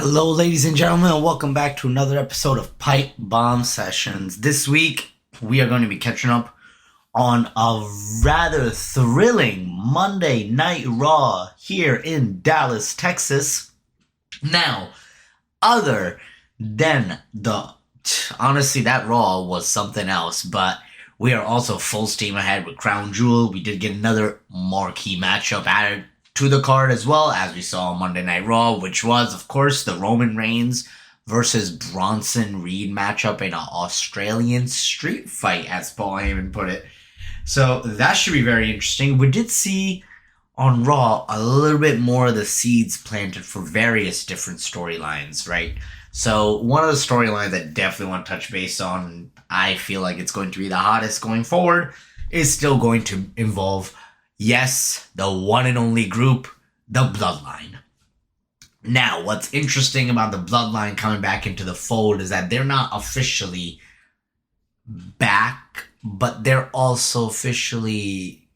Hello, ladies and gentlemen, and welcome back to another episode of Pipe Bomb Sessions. This week, we are going to be catching up on a rather thrilling Monday Night Raw here in Dallas, Texas. Now, other than honestly, that Raw was something else, but we are also full steam ahead with Crown Jewel. We did get another marquee matchup added to the card as well, as we saw on Monday Night Raw, which was, of course, the Roman Reigns versus Bronson Reed matchup in an Australian street fight, as Paul Heyman put it. So that should be very interesting. We did see on Raw a little bit more of the seeds planted for various different storylines, right? So one of the storylines I definitely want to touch base on, I feel like it's going to be the hottest going forward, is still going to involve, yes, the one and only group, the Bloodline. Now, what's interesting about the Bloodline coming back into the fold is that they're not officially back, but they're also officially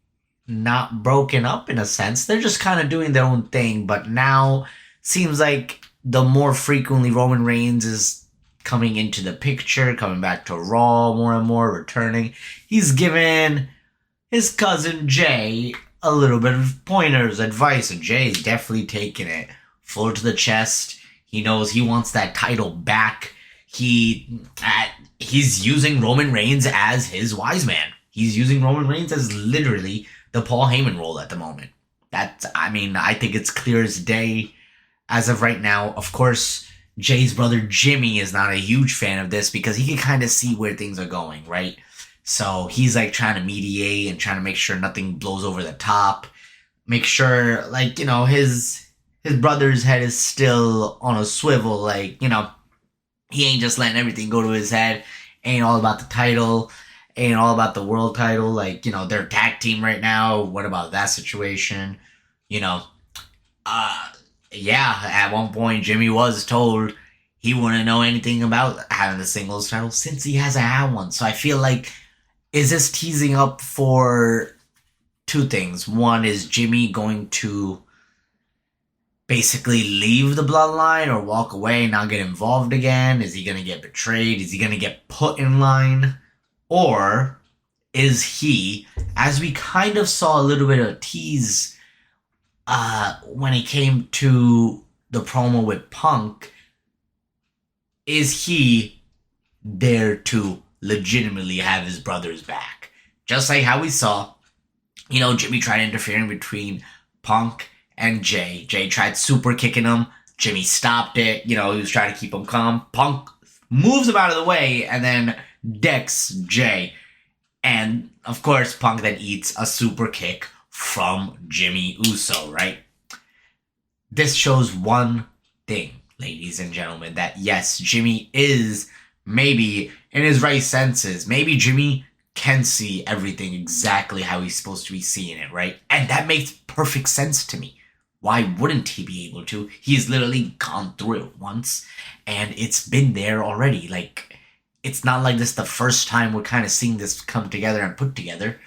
not broken up in a sense. They're just kind of doing their own thing, but now seems like the more frequently Roman Reigns is coming into the picture, coming back to Raw more and more, returning. He's given his cousin Jay a little bit of pointers, advice, and Jay's definitely taking it full to the chest. He knows he wants that title back. He's using Roman Reigns as his wise man. He's using Roman Reigns as literally the Paul Heyman role at the moment. I think it's clear as day as of right now. Of course, Jay's brother Jimmy is not a huge fan of this because he can kind of see where things are going, right? So he's like trying to mediate and trying to make sure nothing blows over the top. Make sure, his brother's head is still on a swivel. He ain't just letting everything go to his head. Ain't all about the title. Ain't all about the world title. They're a tag team right now. What about that situation? At one point, Jimmy was told he wouldn't know anything about having the singles title since he hasn't had one. So I feel like, is this teasing up for two things? One, is Jimmy going to basically leave the Bloodline or walk away and not get involved again? Is he going to get betrayed? Is he going to get put in line? Or is he, as we kind of saw a little bit of a tease when he came to the promo with Punk, is he there to legitimately have his brother's back? Just like how we saw, Jimmy tried interfering between Punk and Jay. Jay tried super kicking him. Jimmy stopped it. He was trying to keep him calm. Punk moves him out of the way and then decks Jay. And, of course, Punk then eats a super kick from Jimmy Uso, right? This shows one thing, ladies and gentlemen, that yes, Jimmy is maybe in his right senses. Maybe Jimmy can see everything exactly how he's supposed to be seeing it, right? And that makes perfect sense to me. Why wouldn't he be able to? He's literally gone through it once, and it's been there already. It's not like this the first time we're kind of seeing this come together and put together.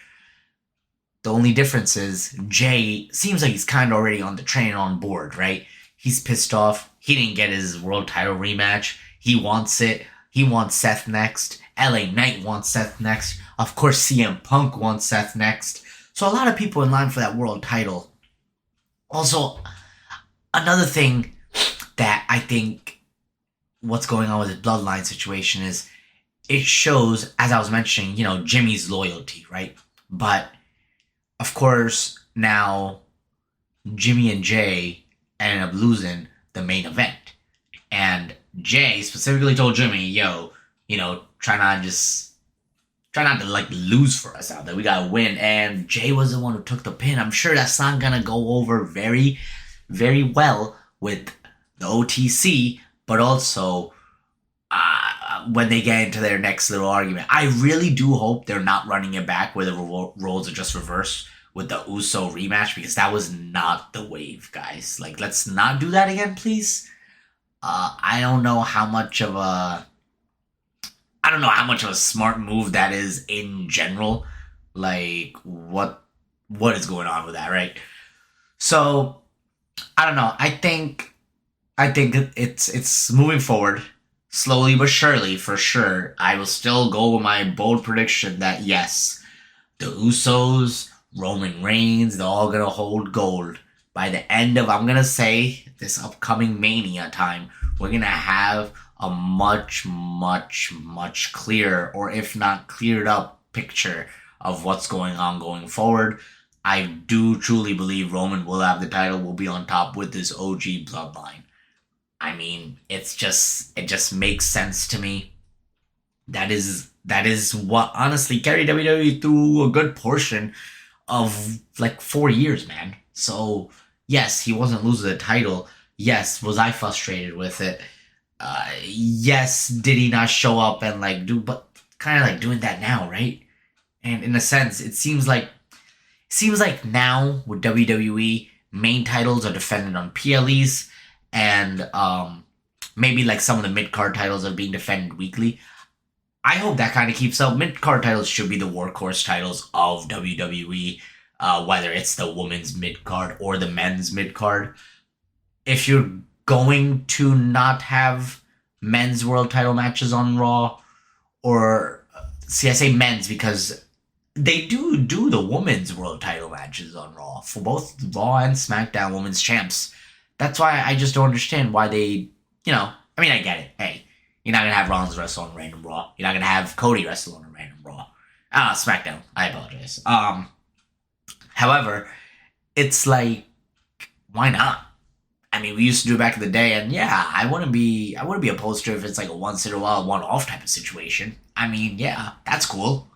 The only difference is Jay seems like he's kind of already on the train, on board, right? He's pissed off. He didn't get his world title rematch. He wants it. He wants Seth next. LA Knight wants Seth next. Of course, CM Punk wants Seth next. So a lot of people in line for that world title. Also, another thing that I think what's going on with the Bloodline situation is it shows, as I was mentioning, Jimmy's loyalty, right? But, of course, now Jimmy and Jay ended up losing the main event. And Jay specifically told Jimmy, try not to lose for us out there. We gotta win. And Jay was the one who took the pin. I'm sure that's not gonna go over very, very well with the OTC, but also when they get into their next little argument. I really do hope they're not running it back where the roles are just reversed with the Uso rematch, because that was not the wave, guys. Let's not do that again, please. I don't know how much of a smart move that is in general. What is going on with that, right? So, I don't know. I think I think it's moving forward slowly but surely for sure. I will still go with my bold prediction that yes, the Usos, Roman Reigns, they're all gonna hold gold by the end of, I'm gonna say, this upcoming Mania time. We're gonna have a much clearer, or if not cleared up, picture of what's going on going forward. I do truly believe Roman will have the title, will be on top with this OG bloodline. I mean, it just makes sense to me. That is what honestly carried WWE through a good portion of like 4 years, man. So yes, he wasn't losing the title. Yes, was I frustrated with it? Yes, did he not show up and like do, but kind of like doing that now, right? And in a sense, it seems like now with WWE, main titles are defended on PLEs, and maybe like some of the mid card titles are being defended weekly. I hope that kind of keeps up. Mid card titles should be the workhorse titles of WWE, whether it's the women's mid card or the men's mid card. If you're going to not have men's world title matches on Raw, or see, I say men's because they do the women's world title matches on Raw for both Raw and SmackDown women's champs. That's why I just don't understand why I mean, I get it. Hey, you're not gonna have Rollins wrestle on random Raw. You're not gonna have Cody wrestle on a random Raw. SmackDown. I apologize. However, it's like, why not? I mean, we used to do it back in the day, and yeah, I wouldn't be opposed to it if it's like a once in a while, one off type of situation. I mean, yeah, that's cool.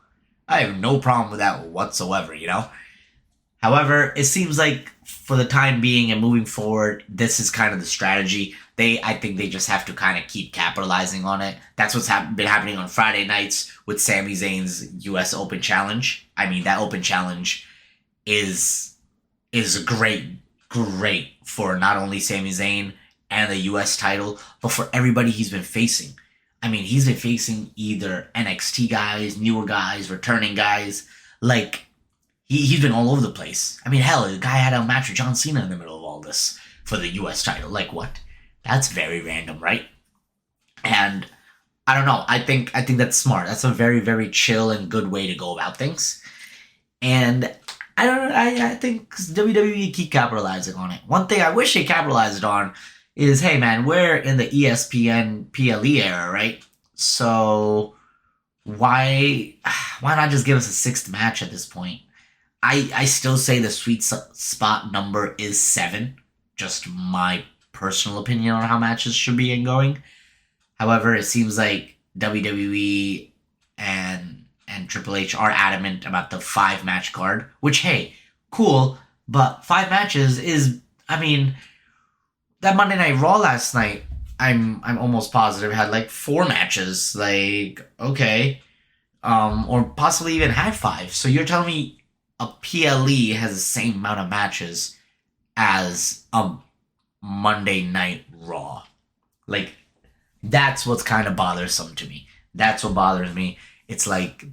I have no problem with that whatsoever, you know? However, it seems like for the time being and moving forward, this is kind of the strategy. I think they just have to kind of keep capitalizing on it. That's what's been happening on Friday nights with Sami Zayn's U.S. Open Challenge. I mean, that Open Challenge is great for not only Sami Zayn and the U.S. title, but for everybody he's been facing. I mean, he's been facing either NXT guys, newer guys, returning guys. Like, he's been all over the place. I mean, hell, the guy had a match with John Cena in the middle of all this for the U.S. title. Like, what? That's very random, right? And I don't know. I think that's smart. That's a very chill and good way to go about things. And I don't know. I think WWE keep capitalizing on it. One thing I wish they capitalized on is, hey man, we're in the ESPN PLE era, right? So why not just give us a sixth match at this point? I still say the sweet spot number is 7. Just my personal opinion on how matches should be going. However, it seems like WWE and Triple H are adamant about the 5 match card, which hey, cool, but 5 matches is, I mean, that Monday Night Raw last night, I'm almost positive had like 4 matches. Like, okay. Or possibly even had 5. So you're telling me a PLE has the same amount of matches as a Monday Night Raw? Like, that's what's kind of bothersome to me. That's what bothers me. It's like,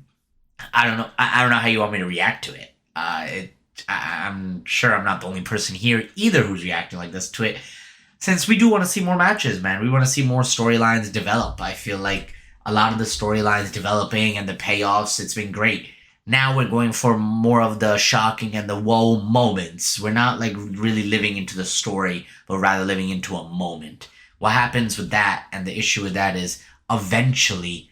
I don't know. I don't know how you want me to react to it. I'm sure I'm not the only person here either who's reacting like this to it. Since we do want to see more matches, man, we want to see more storylines develop. I feel like a lot of the storylines developing and the payoffs, it's been great. Now we're going for more of the shocking and the whoa moments. We're not like really living into the story, but rather living into a moment. What happens with that, and the issue with that is eventually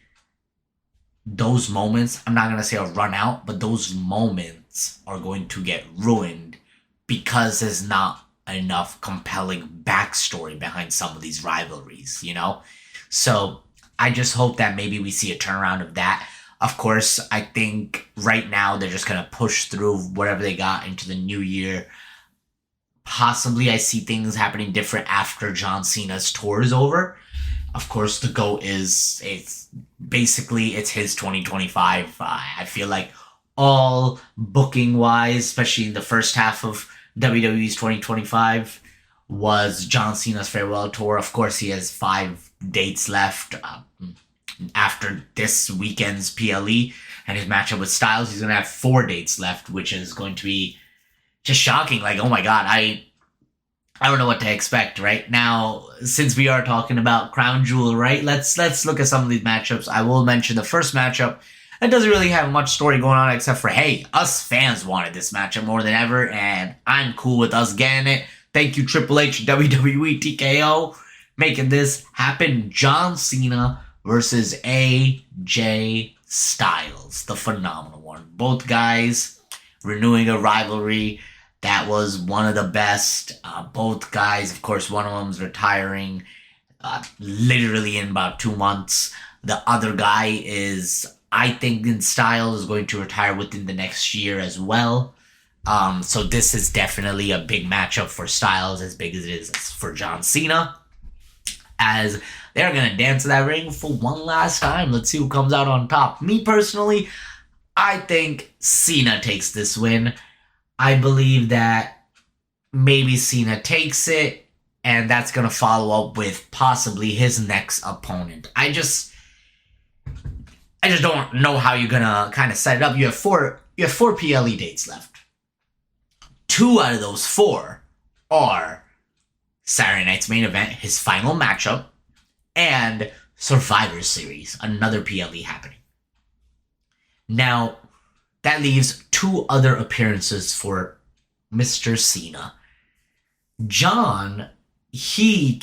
those moments, I'm not going to say I'll run out, but those moments are going to get ruined because there's not enough compelling backstory behind some of these rivalries, you know? So I just hope that maybe we see a turnaround of that. Of course, I think right now they're just going to push through whatever they got into the new year. Possibly I see things happening different after John Cena's tour is over. Of course, the GOAT it's his 2025. I feel like all booking wise, especially in the first half of WWE's 2025, was John Cena's farewell tour. Of course, he has 5 dates left after this weekend's PLE and his matchup with Styles. He's going to have 4 dates left, which is going to be just shocking. Like, oh my god, I I don't know what to expect right now. Since we are talking about Crown Jewel, right? Let's look at some of these matchups. I will mention the first matchup. It doesn't really have much story going on except for, hey, us fans wanted this matchup more than ever, and I'm cool with us getting it. Thank you, Triple H, WWE, TKO, making this happen. John Cena versus AJ Styles, the phenomenal one. Both guys renewing a rivalry that was one of the best. Both guys, of course, one of them's retiring literally in about 2 months. The other guy is, I think, in Styles is going to retire within the next year as well. So this is definitely a big matchup for Styles, as big as it is for John Cena, as they're going to dance to that ring for one last time. Let's see who comes out on top. Me personally, I think Cena takes this win. I believe that maybe Cena takes it, and that's going to follow up with possibly his next opponent. I just don't know how you're going to kind of set it up. You have four PLE dates left. 2 out of those 4 are Saturday night's main event, his final matchup, and Survivor Series, another PLE happening. Now, that leaves 2 other appearances for Mr. Cena. John Cena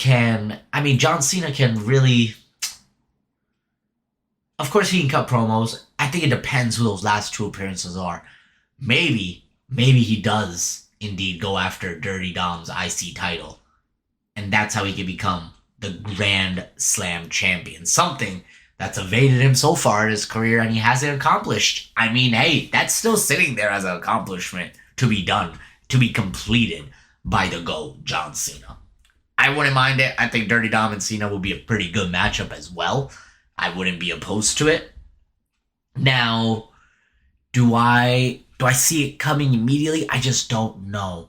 can really... Of course, he can cut promos. I think it depends who those last 2 appearances are. Maybe he does indeed go after Dirty Dom's IC title. And that's how he can become the Grand Slam champion. Something that's evaded him so far in his career and he hasn't accomplished. I mean, hey, that's still sitting there as an accomplishment to be done, to be completed by the GOAT, John Cena. I wouldn't mind it. I think Dirty Dom and Cena would be a pretty good matchup as well. I wouldn't be opposed to it. Now, do I see it coming immediately? I just don't know.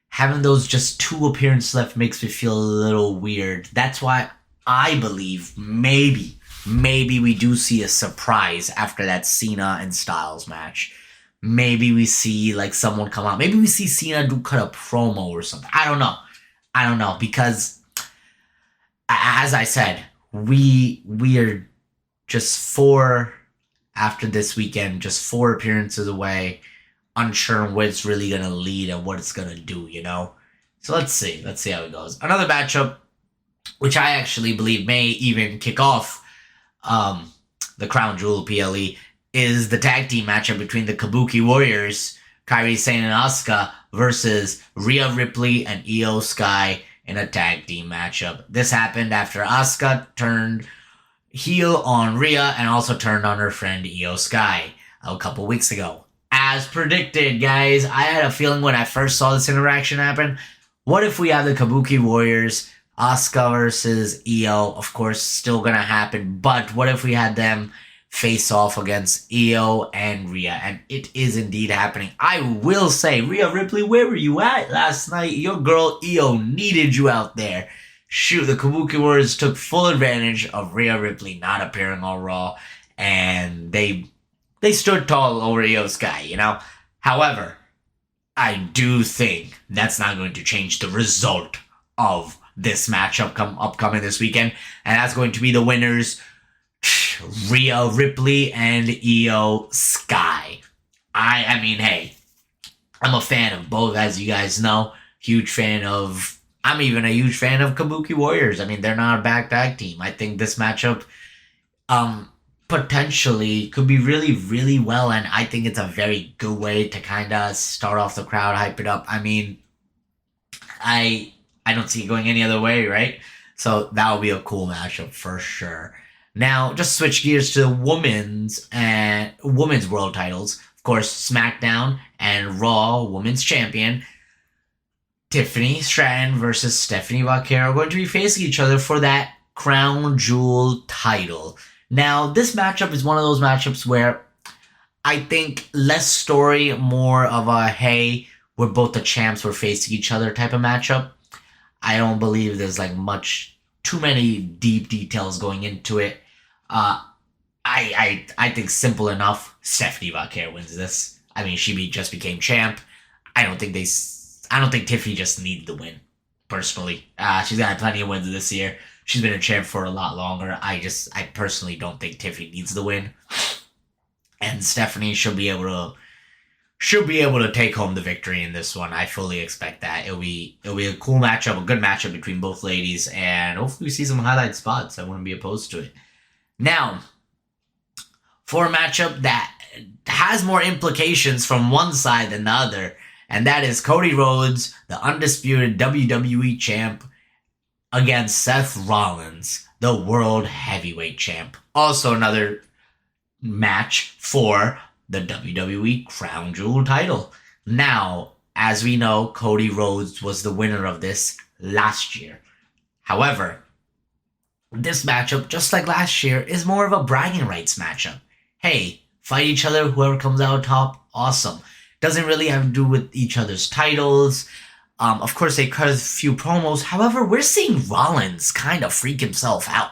Having those just 2 appearances left makes me feel a little weird. That's why I believe maybe we do see a surprise after that Cena and Styles match. Maybe we see like someone come out. Maybe we see Cena cut a promo or something. I don't know because as I said, we are just 4 after this weekend, just 4 appearances away, unsure on where it's really going to lead and what it's going to do, you know? So let's see how it goes. Another matchup, which I actually believe may even kick off the Crown Jewel PLE, is the tag team matchup between the Kabuki Warriors, Kairi Sane and Asuka, versus Rhea Ripley and Io Sky in a tag team matchup. This happened after Asuka turned heel on Rhea and also turned on her friend Io Sky a couple weeks ago. As predicted, guys, I had a feeling when I first saw this interaction happen, what if we have the Kabuki Warriors, Asuka versus Io, of course, still gonna happen, but what if we had them face off against Io and Rhea? And it is indeed happening. I will say, Rhea Ripley, where were you at last night? Your girl Io needed you out there. Shoot, the Kabuki Warriors took full advantage of Rhea Ripley not appearing on Raw, and they stood tall over Io Sky, you know? However, I do think that's not going to change the result of this matchup upcoming this weekend, and that's going to be the winners, Rhea Ripley and Io Sky. I mean, hey, I'm a fan of both, as you guys know. I'm even a huge fan of Kabuki Warriors. I mean, they're not a bad tag team. I think this matchup potentially could be really, really well, and I think it's a very good way to kind of start off the crowd, hype it up. I mean, I don't see it going any other way, right? So that will be a cool matchup for sure. Now, just switch gears to women's world titles. Of course, SmackDown and Raw Women's Champion Tiffany Stratton versus Stephanie Vaquero are going to be facing each other for that Crown Jewel title. Now, this matchup is one of those matchups where I think less story, more of a, hey, we're both the champs, we're facing each other type of matchup. I don't believe there's like too many deep details going into it. I think simple enough, Stephanie Vaquero wins this. I mean, she just became champ. I don't think Tiffany just needed the win. personally. She's got plenty of wins this year. She's been a champ for a lot longer. I personally don't think Tiffany needs the win. And Stephanie should be able to take home the victory in this one. I fully expect that. It'll be a cool matchup, a good matchup between both ladies, and hopefully we see some highlight spots. I wouldn't be opposed to it. Now, for a matchup that has more implications from one side than the other, and that is Cody Rhodes, the undisputed WWE champ, against Seth Rollins, the World Heavyweight champ. Also another match for the WWE Crown Jewel title. Now, as we know, Cody Rhodes was the winner of this last year. However, this matchup, just like last year, is more of a bragging rights matchup. Hey, fight each other, whoever comes out top, awesome. Doesn't really have to do with each other's titles. Of course, they cut a few promos. However, we're seeing Rollins kind of freak himself out.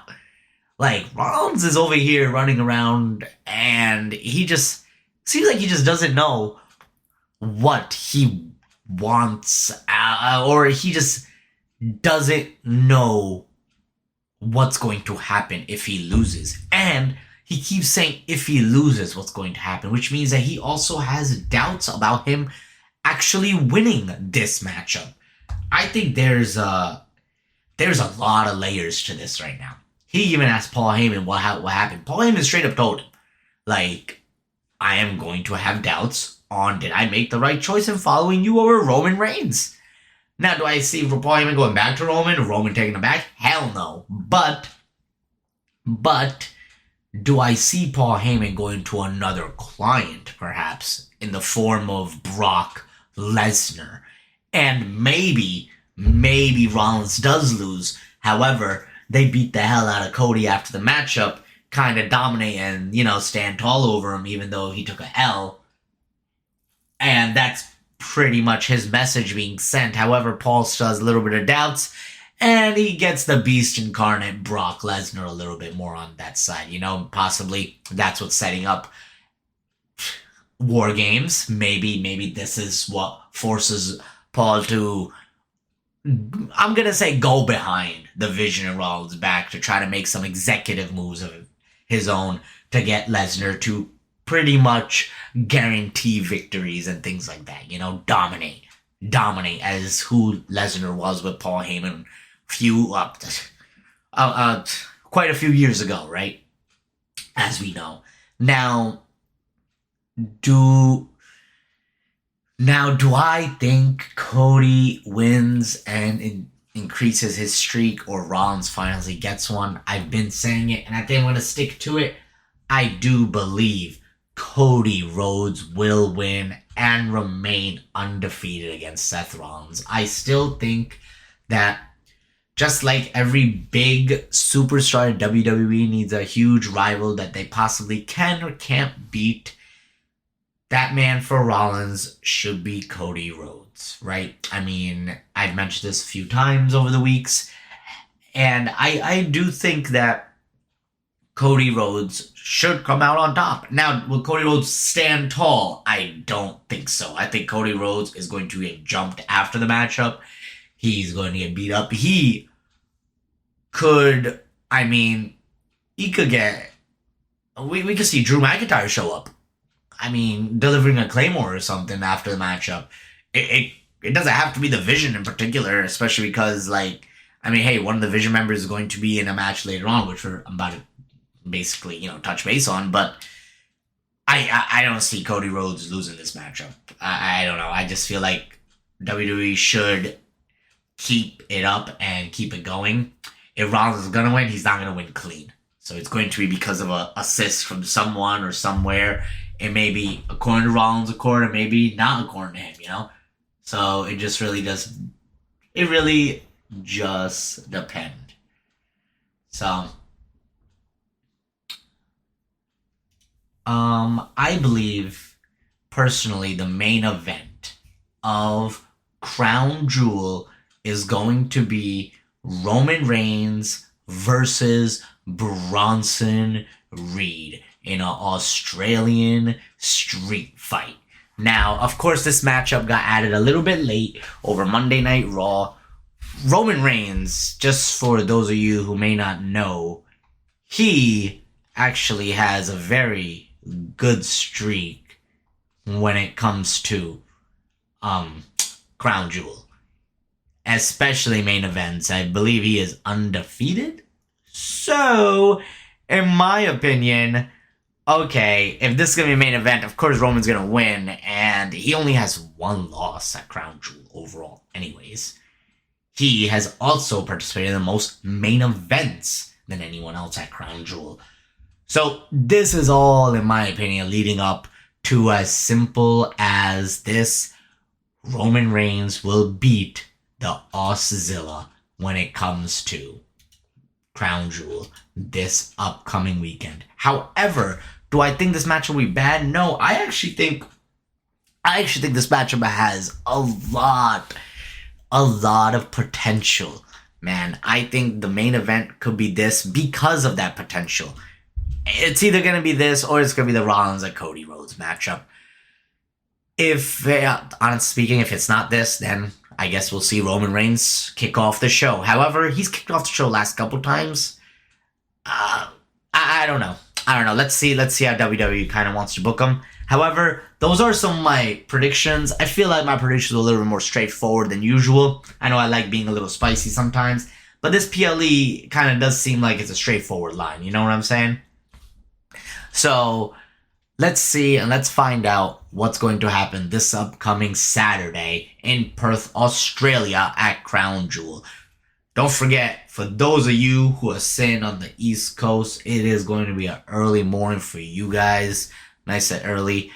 Like, Rollins is over here running around, and he just seems like he just doesn't know what he wants, or he just doesn't know what's going to happen if he loses. And he keeps saying if he loses what's going to happen, which means that he also has doubts about him actually winning this matchup. I think there's a lot of layers to this right now. He even asked Paul Heyman what happened. Paul Heyman straight up told him, like, I am going to have doubts on did I make the right choice in following you over Roman Reigns. Now, do I see Paul Heyman going back to Roman or Roman taking him back? Hell no. But do I see Paul Heyman going to another client, perhaps, in the form of Brock Lesnar? And maybe Rollins does lose. However, they beat the hell out of Cody after the matchup, kind of dominate and, stand tall over him even though he took a L. And that's pretty much his message being sent. However, Paul still has a little bit of doubts, and he gets the beast incarnate Brock Lesnar a little bit more on that side. Possibly that's what's setting up War Games. Maybe this is what forces Paul to, I'm going to say, go behind the Vision and Rollins back to try to make some executive moves of his own to get Lesnar to pretty much guarantee victories and things like that. Dominate as who Lesnar was with Paul Heyman quite a few years ago, right? As we know. Now, do I think Cody wins and increases his streak, or Rollins finally gets one? I've been saying it, and I think I'm going to stick to it. I do believe Cody Rhodes will win and remain undefeated against Seth Rollins. I still think that just like every big superstar in WWE needs a huge rival that they possibly can or can't beat, that man for Rollins should be Cody Rhodes, right? I mean, I've mentioned this a few times over the weeks, and I do think that Cody Rhodes should come out on top. Now, will Cody Rhodes stand tall? I don't think so. I think Cody Rhodes is going to get jumped after the matchup. He's going to get beat up. He could get... We could see Drew McIntyre show up. Delivering a Claymore or something after the matchup. It doesn't have to be the Vision in particular, especially because, hey, one of the Vision members is going to be in a match later on, which I'm about to basically, touch base on, but I don't see Cody Rhodes losing this matchup. I don't know. I just feel like WWE should keep it up and keep it going. If Rollins is going to win, he's not going to win clean. So it's going to be because of an assist from someone or somewhere. It may be according to Rollins' accord, or maybe not according to him, So it just really does... It really just depends. So... I believe, personally, the main event of Crown Jewel is going to be Roman Reigns versus Bronson Reed in an Australian street fight. Now, of course, this matchup got added a little bit late over Monday Night Raw Roman Reigns, just for those of you who may not know, he actually has a very good streak when it comes to Crown Jewel, especially main events. I believe he is undefeated. So, in my opinion, okay, if this is going to be a main event, of course Roman's going to win, and he only has one loss at Crown Jewel overall anyways. He has also participated in the most main events than anyone else at Crown Jewel. So this is all, in my opinion, leading up to as simple as this: Roman Reigns will beat the Auszilla when it comes to Crown Jewel this upcoming weekend. However, do I think this match will be bad? No, I actually think this matchup has a lot of potential. Man, I think the main event could be this because of that potential. It's either going to be this or it's going to be the Rollins and Cody Rhodes matchup. Honestly speaking, if it's not this, then I guess we'll see Roman Reigns kick off the show. However, he's kicked off the show last couple times. I don't know. Let's see how WWE kind of wants to book him. However, those are some of my predictions. I feel like my predictions are a little bit more straightforward than usual. I know I like being a little spicy sometimes, but this PLE kind of does seem like it's a straightforward line. You know what I'm saying? So, let's see and let's find out what's going to happen this upcoming Saturday in Perth, Australia at Crown Jewel. Don't forget, for those of you who are sitting on the East Coast, it is going to be an early morning for you guys. Nice and early.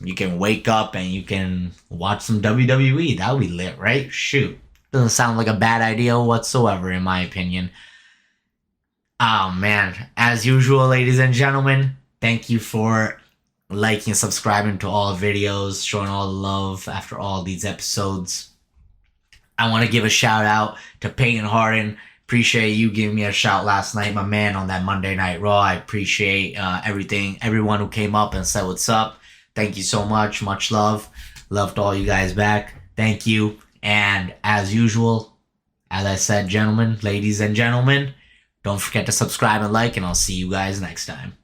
You can wake up and you can watch some WWE. That'll be lit, right? Shoot. Doesn't sound like a bad idea whatsoever, in my opinion. Oh, man. As usual, ladies and gentlemen, thank you for liking and subscribing to all videos, showing all the love after all these episodes. I want to give a shout out to Peyton Harden. Appreciate you giving me a shout last night, my man, on that Monday Night Raw. I appreciate everyone who came up and said what's up. Thank you so much. Much love. Love to all you guys back. Thank you. And as usual, as I said, gentlemen, ladies and gentlemen, don't forget to subscribe and like, and I'll see you guys next time.